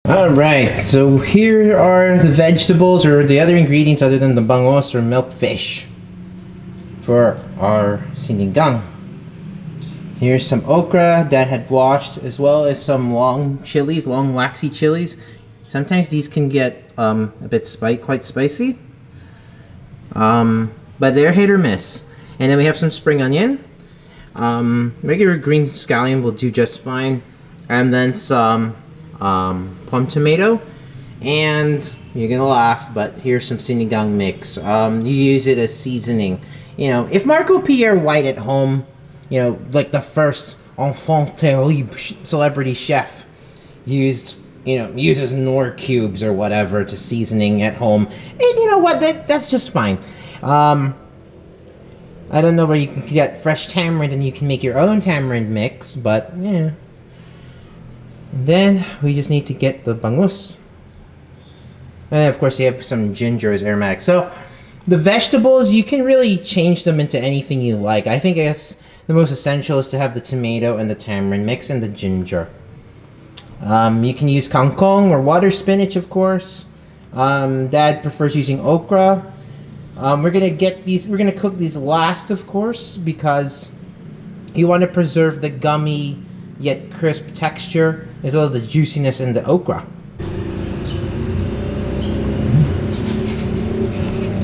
Alright, so here are the vegetables or the other ingredients other than the bangus or milkfish for our sinigang. Here's some okra that had washed, as well as some long chilies, long waxy chilies. Sometimes these can get a bit quite spicy, but they're hit or miss. And then we have some spring onion. Regular green scallion will do just fine, and then some plum tomato, and you're gonna laugh, but here's some sinigang mix. You use it as seasoning. You know, if Marco Pierre White at home, you know, like the first enfant terrible celebrity chef, uses Knorr cubes or whatever to seasoning at home, and you know what, that's just fine. I don't know where you can get fresh tamarind and you can make your own tamarind mix, but yeah. Then we just need to get the bangus. And of course you have some ginger as aromatic. So the vegetables, you can really change them into anything you like. I guess the most essential is to have the tomato and the tamarind mix and the ginger. You can use kangkong or water spinach, of course. Dad prefers using okra. We're gonna cook these last, of course, because you want to preserve the gummy yet crisp texture, as well as the juiciness in the okra.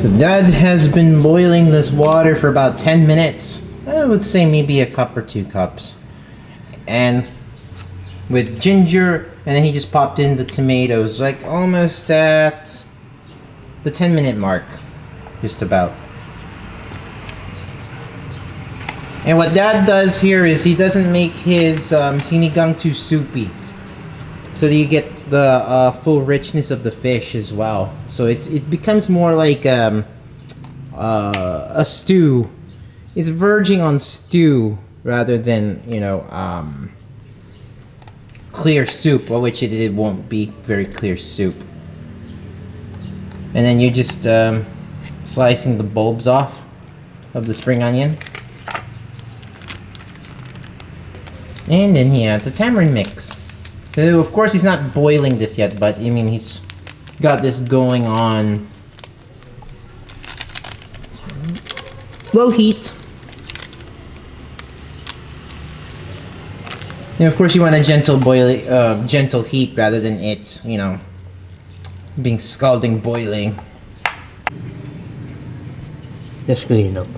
So Dad has been boiling this water for about 10 minutes. I would say maybe a cup or 2 cups. And with ginger, and then he just popped in the tomatoes, like almost at the 10-minute mark. Just about. And what Dad does here is he doesn't make his sinigang too soupy, so that you get the full richness of the fish as well. So it becomes more like a stew. It's verging on stew rather than clear soup, which it won't be very clear soup. And then you just slicing the bulbs off of the spring onion. And then he adds the tamarind mix. So of course he's not boiling this yet, but I mean he's got this going on low heat. And of course you want a gentle heat rather than it, being scalding boiling. Just clean up.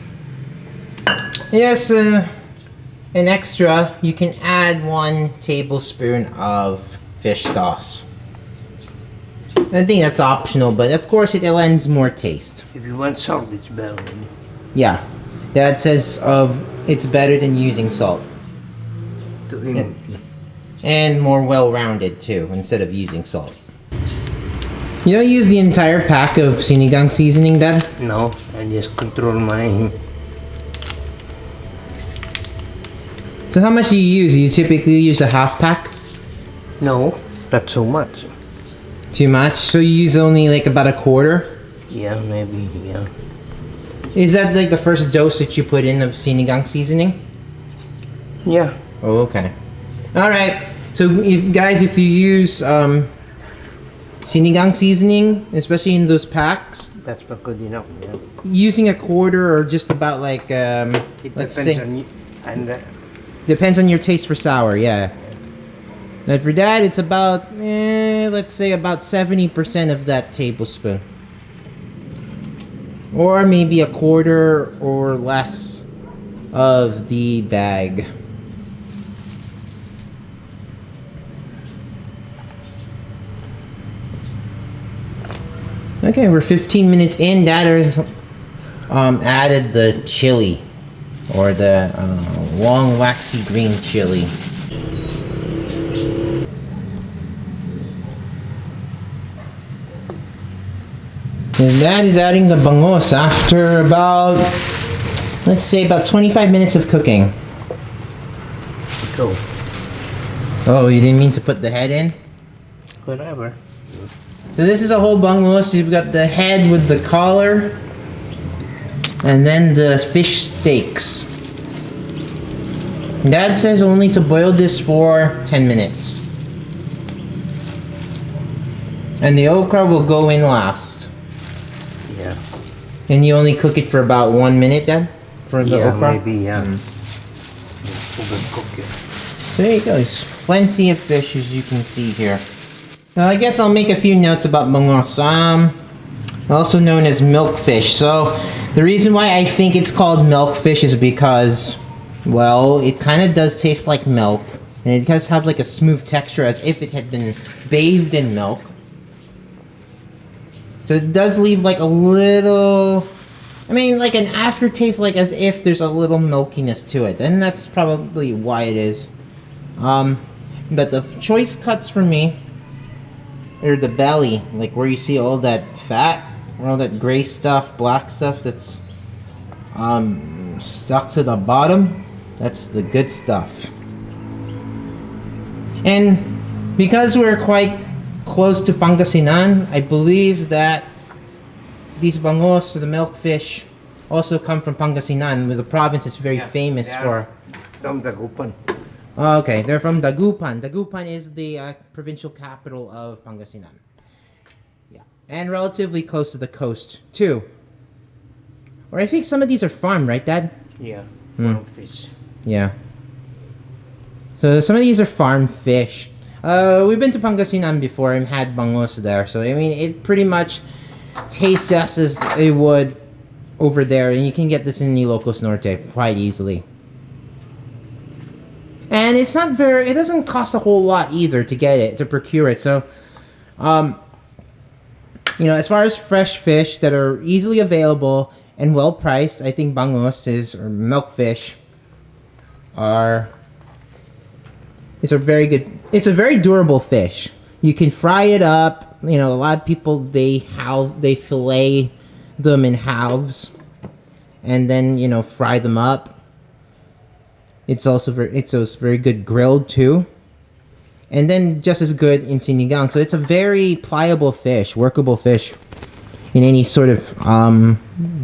Yes, an extra, you can add 1 tablespoon of fish sauce. I think that's optional, but of course it lends more taste. If you want salt, it's better. Yeah, Dad says it's better than using salt. And more well-rounded too, instead of using salt. You don't use the entire pack of sinigang seasoning, Dad? No, I just control my... So how much do you use? You typically use a half pack? No, not so much. Too much? So you use only like about a quarter? Yeah, maybe, yeah. Is that like the first dose that you put in of sinigang seasoning? Yeah. Oh, okay. Alright, so if you use sinigang seasoning, especially in those packs, That's not good enough, yeah. using a quarter or just about like, let's say... Depends on your taste for sour, yeah. And for Dad, it's about, let's say about 70% of that tablespoon. Or maybe a quarter or less of the bag. Okay, we're 15 minutes in. Dad has added the chili, or the long waxy green chili. And Dad is adding the bangus after about, let's say about 25 minutes of cooking. Go. Oh, you didn't mean to put the head in? Whatever. So this is a whole bangus. You've got the head with the collar, and then the fish steaks. Dad says only to boil this for 10 minutes. And the okra will go in last. Yeah. And you only cook it for about 1 minute then? For the Yeah, okra? maybe, yeah. Mm. Overcook it. So there you go. There's plenty of fish as you can see here. Now I guess I'll make a few notes about bangus. Also known as milkfish. So the reason why I think it's called milkfish is because, well, it kind of does taste like milk. And it does have like a smooth texture as if it had been bathed in milk. So it does leave like a little, I mean, like an aftertaste, like as if there's a little milkiness to it. And that's probably why it is. But the choice cuts for me are the belly, like where you see all that fat, or all that gray stuff, black stuff that's stuck to the bottom. That's the good stuff. And because we're quite close to Pangasinan, I believe that these bangus, or the milkfish, also come from Pangasinan, where the province is very famous for. From Dagupan. Oh, okay, they're from Dagupan. Dagupan is the provincial capital of Pangasinan. Yeah, and relatively close to the coast too. Or I think some of these are farmed, right, Dad? Yeah. Fish. Yeah. So some of these are farm fish. We've been to Pangasinan before and had bangus there. So I mean, it pretty much tastes just as it would over there, and you can get this in Ilocos Norte quite easily. And it's not very, it doesn't cost a whole lot either to get it, to procure it. So, you know, as far as fresh fish that are easily available and well priced, I think bangus or milkfish it's a very good, it's a very durable fish. You can fry it up. You know, a lot of people, they fillet them in halves and then, you know, fry them up. It's also very good grilled too. And then just as good in sinigang. So it's a very pliable fish, workable fish in any sort of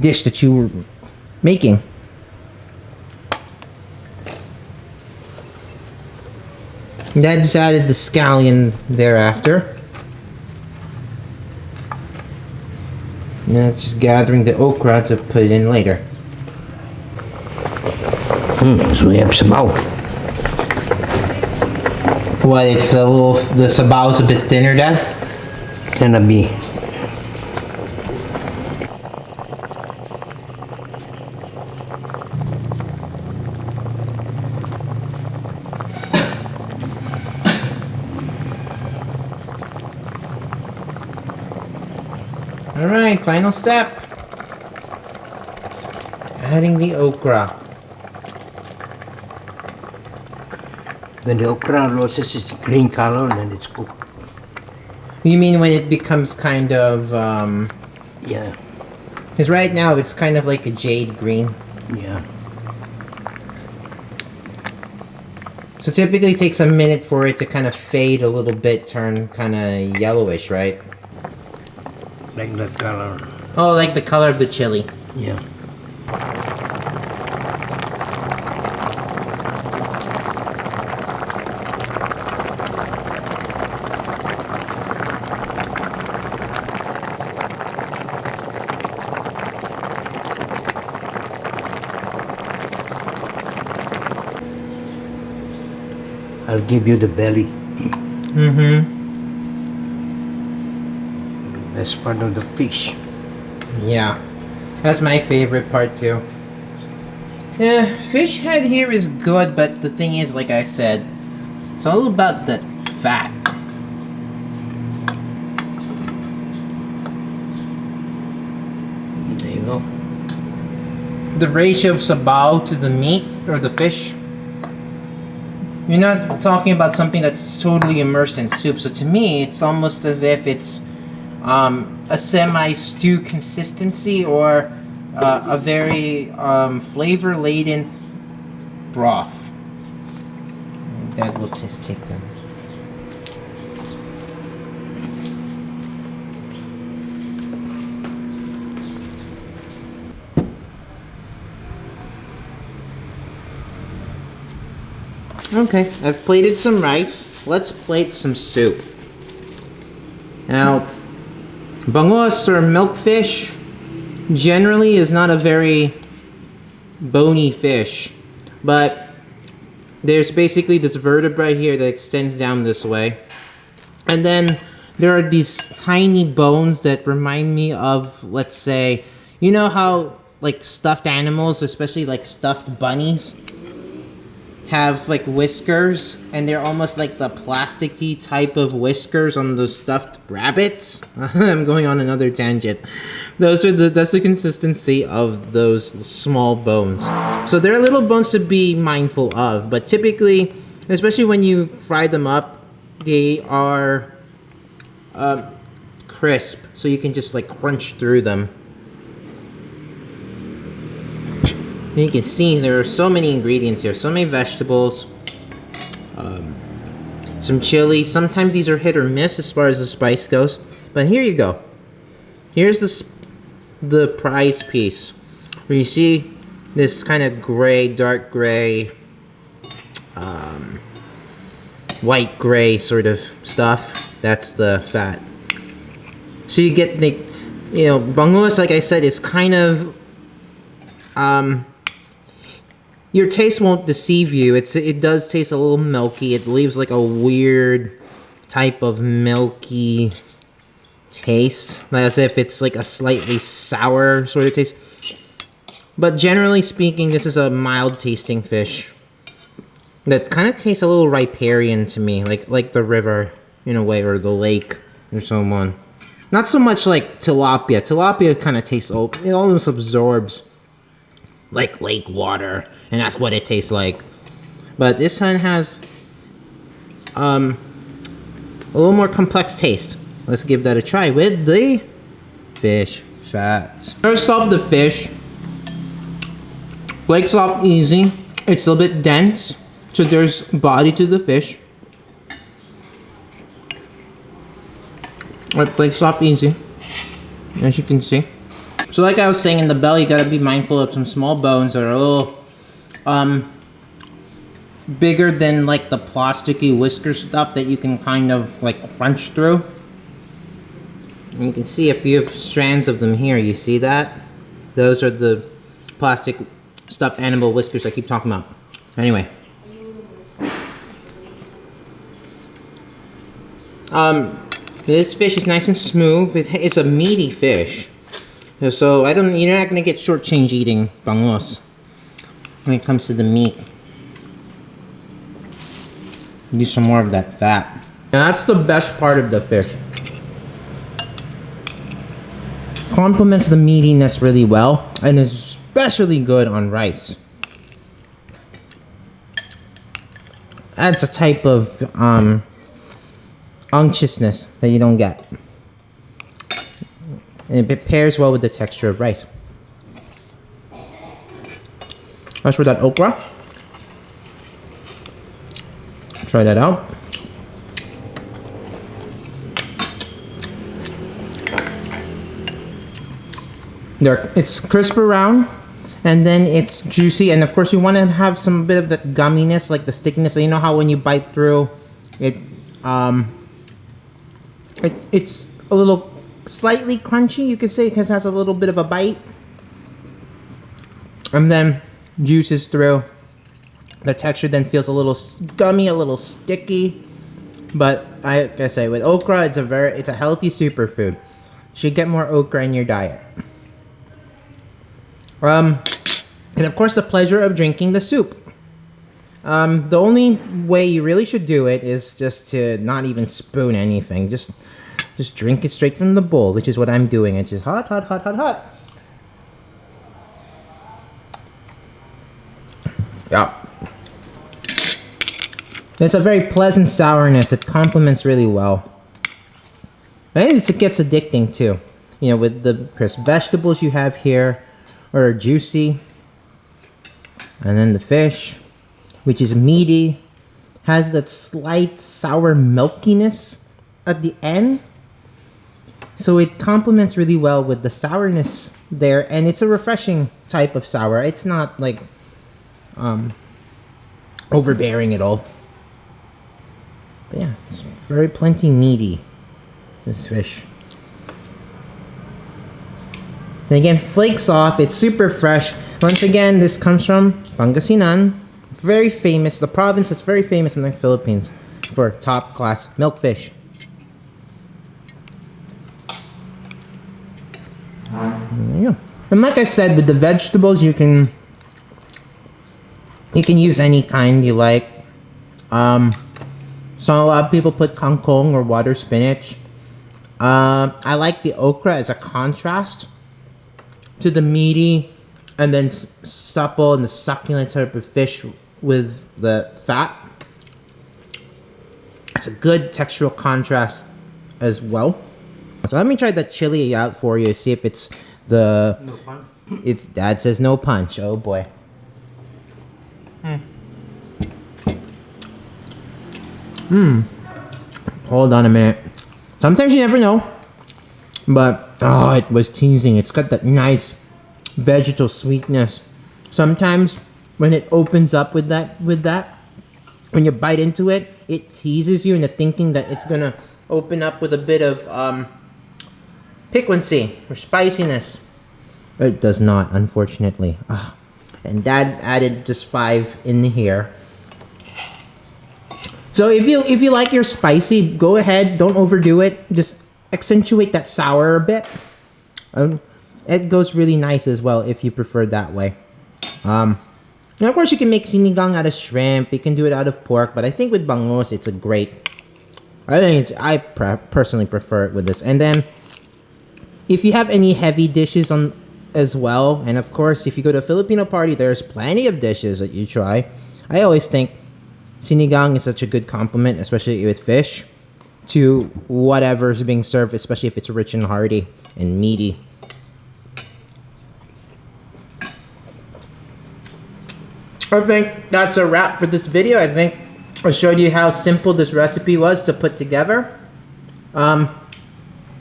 dish that you were making. Dad just added the scallion thereafter. Now it's just gathering the okra to put it in later. So we have sabaw. What, it's a little, the sabaw's a bit thinner, Dad? Gonna be. Alright, final step. Adding the okra. When the okra loses its green color, then it's cooked. You mean when it becomes kind of, Yeah. because right now it's kind of like a jade green. Yeah. So typically it takes a minute for it to kind of fade a little bit, turn kind of yellowish, right? Like that color. Oh, like the color of the chili. Yeah. I'll give you the belly. Mm-hmm. Best part of the fish. Yeah. That's my favorite part too. Yeah, fish head here is good, but the thing is, like I said, it's all about the fat. There you go. The ratio of sabaw to the meat, or the fish, you're not talking about something that's totally immersed in soup. So to me, it's almost as if it's a semi-stew consistency, or a very flavor-laden broth. That looks his take then. Okay, I've plated some rice. Let's plate some soup. Now, bangus or milkfish generally is not a very bony fish, but there's basically this vertebra here that extends down this way, and then there are these tiny bones that remind me of, let's say, you know how like stuffed animals, especially like stuffed bunnies, have like whiskers, and they're almost like the plasticky type of whiskers on those stuffed rabbits. I'm going on another tangent. That's the consistency of those small bones. So they're little bones to be mindful of, but typically, especially when you fry them up, they are crisp, so you can just like crunch through them. And you can see there are so many ingredients here, so many vegetables, some chili. Sometimes these are hit or miss as far as the spice goes, but here you go. Here's the prize piece, where you see this kind of gray, dark gray, white gray sort of stuff. That's the fat. So you get the, you know, bangus, like I said, is kind of, your taste won't deceive you. It does taste a little milky. It leaves like a weird type of milky taste, as if it's like a slightly sour sort of taste. But generally speaking, this is a mild tasting fish that kind of tastes a little riparian to me, like the river in a way, or the lake or so on. Not so much like tilapia. Tilapia kind of tastes, it almost absorbs like lake water, and that's what it tastes like. But this one has a little more complex taste. Let's give that a try with the fish fats. First off, the fish flakes off easy. It's a bit dense, so there's body to the fish. It flakes off easy, as you can see. So like I was saying, in the belly, you gotta be mindful of some small bones that are a little bigger than like the plasticky whisker stuff that you can kind of like crunch through. And you can see a few strands of them here. You see that? Those are the plastic stuffed animal whiskers I keep talking about. Anyway. This fish is nice and smooth. It's a meaty fish. So you're not gonna get shortchanged eating bangus when it comes to the meat. Do some more of that fat. And that's the best part of the fish. Complements the meatiness really well, and is especially good on rice. Adds a type of unctuousness that you don't get. And it pairs well with the texture of rice. As for that okra, try that out. It's crisp around, and then it's juicy, and of course you want to have some bit of that gumminess, like the stickiness. So you know how when you bite through it, it's a little slightly crunchy, you could say, because it has a little bit of a bite, and then juices through. The texture then feels a little gummy, a little sticky. But I gotta say, with okra, it's a healthy superfood. You should get more okra in your diet. And of course, the pleasure of drinking the soup. The only way you really should do it is just to not even spoon anything. Just drink it straight from the bowl, which is what I'm doing. It's just hot, hot, hot, hot, hot. Yeah. It's a very pleasant sourness. It complements really well. And it gets addicting too. You know, with the crisp vegetables you have here are juicy. And then the fish, which is meaty, has that slight sour milkiness at the end. So it complements really well with the sourness there, and it's a refreshing type of sour. It's not like overbearing at all. But yeah, it's very plenty meaty. this fish. And again, flakes off. It's super fresh. Once again, this comes from Pangasinan. Very famous, the province that's very famous in the Philippines for top class milkfish. Yeah. And like I said, with the vegetables, you can use any kind you like. So a lot of people put kangkong or water spinach. I like the okra as a contrast to the meaty and then supple and the succulent type of fish with the fat. It's a good textural contrast as well. So let me try the chili out for you, see if it's the... No punch. It's Dad says no punch. Oh boy. Hold on a minute. Sometimes you never know. But, oh, it was teasing. It's got that nice vegetal sweetness. Sometimes when it opens up with that, when you bite into it, it teases you into thinking that it's gonna open up with a bit of piquancy or spiciness. It does not, unfortunately. And Dad added just 5 in here. So if you like your spicy, go ahead. Don't overdo it. Just accentuate that sour a bit. It goes really nice as well if you prefer that way. And of course, you can make sinigang out of shrimp. You can do it out of pork. But I think with bangus, it's a great... I personally prefer it with this. And then, if you have any heavy dishes on as well, and of course, if you go to a Filipino party, there's plenty of dishes that you try. I always think sinigang is such a good complement, especially with fish, to whatever's being served, especially if it's rich and hearty and meaty. I think that's a wrap for this video. I think I showed you how simple this recipe was to put together.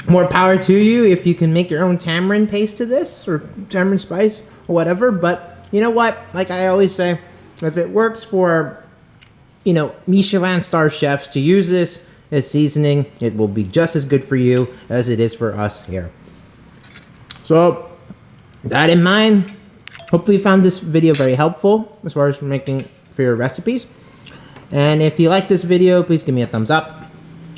More power to you if you can make your own tamarind paste to this, or tamarind spice, or whatever. But you know what? Like I always say, if it works for, you know, Michelin star chefs to use this as seasoning, it will be just as good for you as it is for us here. So, that in mind, hopefully you found this video very helpful as far as making for your recipes. And if you like this video, please give me a thumbs up.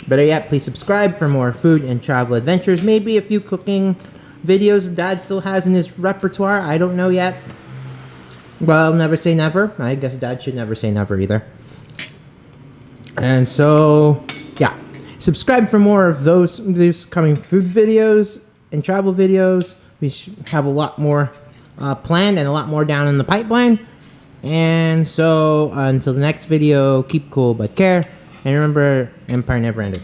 Better yet, please subscribe for more food and travel adventures. Maybe a few cooking videos Dad still has in his repertoire. I don't know yet. Well, never say never. I guess Dad should never say never either. And so, yeah. Subscribe for more of these coming food videos and travel videos. We should have a lot more planned and a lot more down in the pipeline. And so, until the next video, keep cool but care. And remember, Empire never ended.